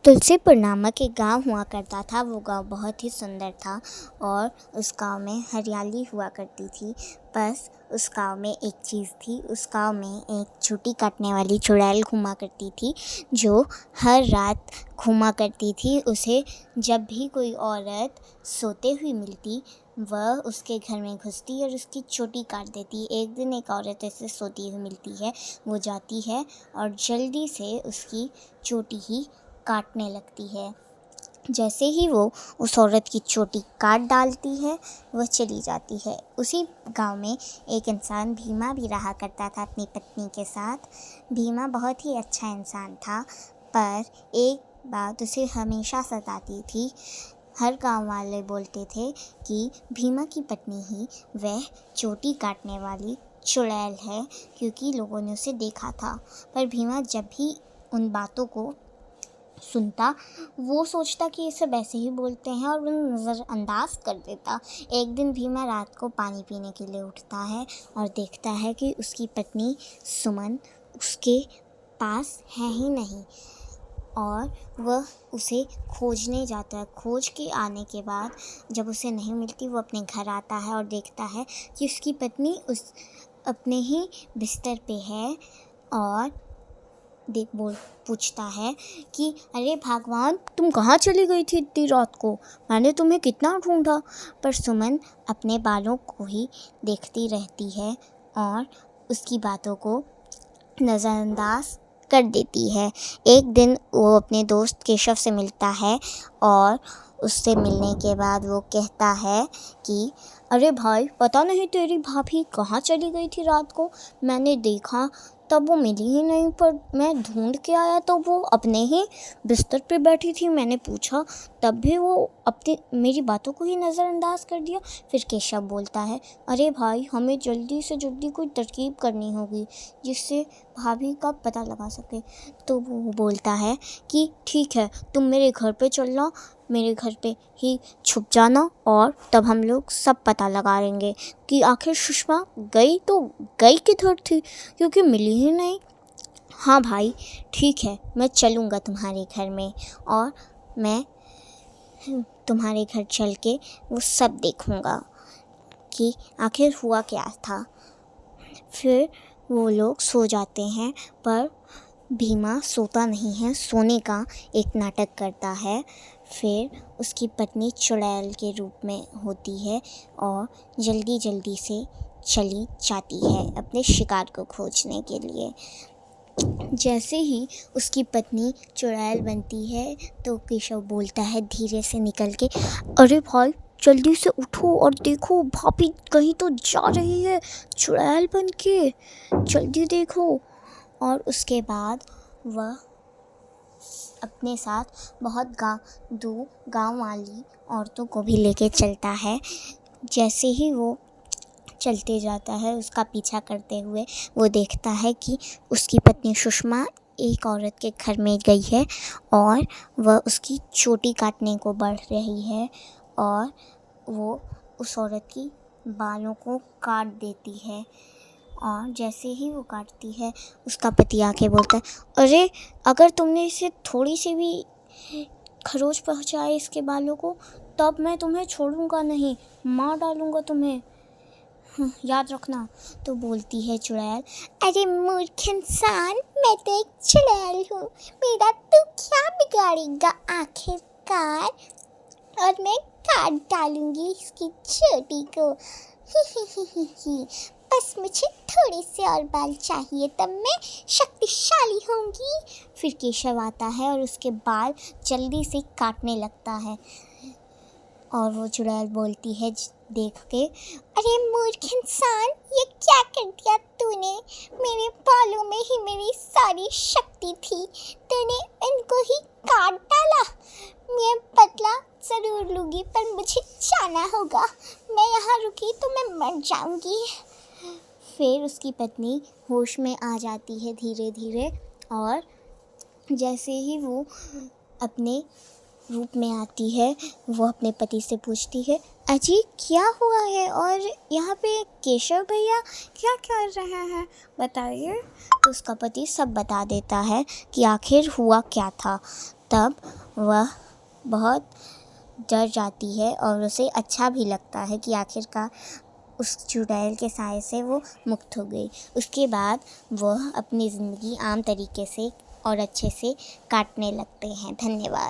तुलसीपुर नामक एक गांव हुआ करता था। वो गांव बहुत ही सुंदर था और उस गांव में हरियाली हुआ करती थी। बस उस गांव में एक चीज़ थी। उस गांव में एक चोटी काटने वाली चुड़ैल घूमा करती थी, जो हर रात घूमा करती थी। उसे जब भी कोई औरत सोते हुई मिलती, वह उसके घर में घुसती और उसकी चोटी काट देती। एक दिन एक औरत ऐसे सोती हुई मिलती है। वो जाती है और जल्दी से उसकी चोटी ही काटने लगती है। जैसे ही वो उस औरत की चोटी काट डालती है, वह चली जाती है। उसी गांव में एक इंसान भीमा भी रहा करता था अपनी पत्नी के साथ। भीमा बहुत ही अच्छा इंसान था, पर एक बात उसे हमेशा सताती थी। हर गांव वाले बोलते थे कि भीमा की पत्नी ही वह चोटी काटने वाली चुड़ैल है, क्योंकि लोगों ने उसे देखा था। पर भीमा जब भी उन बातों को सुनता, वो सोचता कि ये सब ऐसे ही बोलते हैं और उन्हें नज़रअंदाज कर देता। एक दिन भीमा रात को पानी पीने के लिए उठता है और देखता है कि उसकी पत्नी सुमन उसके पास है ही नहीं, और वह उसे खोजने जाता है। खोज के आने के बाद जब उसे नहीं मिलती, वो अपने घर आता है और देखता है कि उसकी पत्नी उस अपने ही बिस्तर पे है और पूछता है कि अरे भगवान, तुम कहाँ चली गई थी इतनी रात को? मैंने तुम्हें कितना ढूंढा। पर सुमन अपने बालों को ही देखती रहती है और उसकी बातों को नज़रअंदाज कर देती है। एक दिन वो अपने दोस्त केशव से मिलता है और उससे मिलने के बाद वो कहता है कि अरे भाई, पता नहीं तेरी भाभी कहाँ चली गई थी रात को। मैंने देखा तब वो मिली ही नहीं, पर मैं ढूंढ के आया तो वो अपने ही बिस्तर पे बैठी थी। मैंने पूछा तब भी वो अपनी मेरी बातों को ही नज़रअंदाज कर दिया। फिर केशव बोलता है, अरे भाई, हमें जल्दी से जल्दी कोई तरकीब करनी होगी जिससे भाभी का पता लगा सके। तो वो बोलता है कि ठीक है, तुम मेरे घर पे चलना, मेरे घर पे ही छुप जाना और तब हम लोग सब पता लगा लेंगे कि आखिर सुषमा गई तो गई किधर थी, क्योंकि मिली ही नहीं। हाँ भाई, ठीक है, मैं चलूँगा तुम्हारे घर में और मैं तुम्हारे घर चल के वो सब देखूँगा कि आखिर हुआ क्या था। फिर वो लोग सो जाते हैं, पर भीमा सोता नहीं है, सोने का एक नाटक करता है। फिर उसकी पत्नी चुड़ैल के रूप में होती है और जल्दी जल्दी से चली जाती है अपने शिकार को खोजने के लिए। जैसे ही उसकी पत्नी चुड़ैल बनती है तो केशव बोलता है धीरे से निकल के, अरे भाई, जल्दी से उठो और देखो, भाभी कहीं तो जा रही है चुड़ैल बन के, जल्दी देखो। और उसके बाद वह अपने साथ बहुत गांव वाली औरतों को भी लेके चलता है। जैसे ही वो चलते जाता है, उसका पीछा करते हुए वो देखता है कि उसकी पत्नी सुषमा एक औरत के घर में गई है और वह उसकी चोटी काटने को बढ़ रही है और वो उस औरत की बालों को काट देती है। और जैसे ही वो काटती है, उसका पति आके बोलता है, अरे, अगर तुमने इसे थोड़ी सी भी खरोच पहुंचाए इसके बालों को, तब मैं तुम्हें छोड़ूंगा नहीं, मार डालूंगा तुम्हें, याद रखना। तो बोलती है चुड़ैल, अरे मूर्ख इंसान, मैं तो एक चुड़ैल हूँ, मेरा तू क्या बिगाड़ेगा आखिरकार, और मैं काट डालूंगी इसकी चोटी को। बस मुझे थोड़े से और बाल चाहिए, तब मैं शक्तिशाली होंगी। फिर केशव आता है और उसके बाल जल्दी से काटने लगता है और वो चुड़ैल बोलती है देख के, अरे मूर्ख इंसान, ये क्या कर दिया तूने? मेरे बालों में ही मेरी सारी शक्ति थी, तूने इनको ही काट डाला। मैं बदला ज़रूर लूँगी, पर मुझे जाना होगा, मैं यहाँ रुकी तो मैं मर जाऊँगी। फिर उसकी पत्नी होश में आ जाती है धीरे धीरे, और जैसे ही वो अपने रूप में आती है, वो अपने पति से पूछती है, अजी क्या हुआ है और यहाँ पे केशव भैया क्या कर रहे हैं, बताइए। तो उसका पति सब बता देता है कि आखिर हुआ क्या था। तब वह बहुत डर जाती है और उसे अच्छा भी लगता है कि आखिरकार उस चुड़ैल के साए से वो मुक्त हो गई। उसके बाद वह अपनी ज़िंदगी आम तरीके से और अच्छे से काटने लगते हैं। धन्यवाद।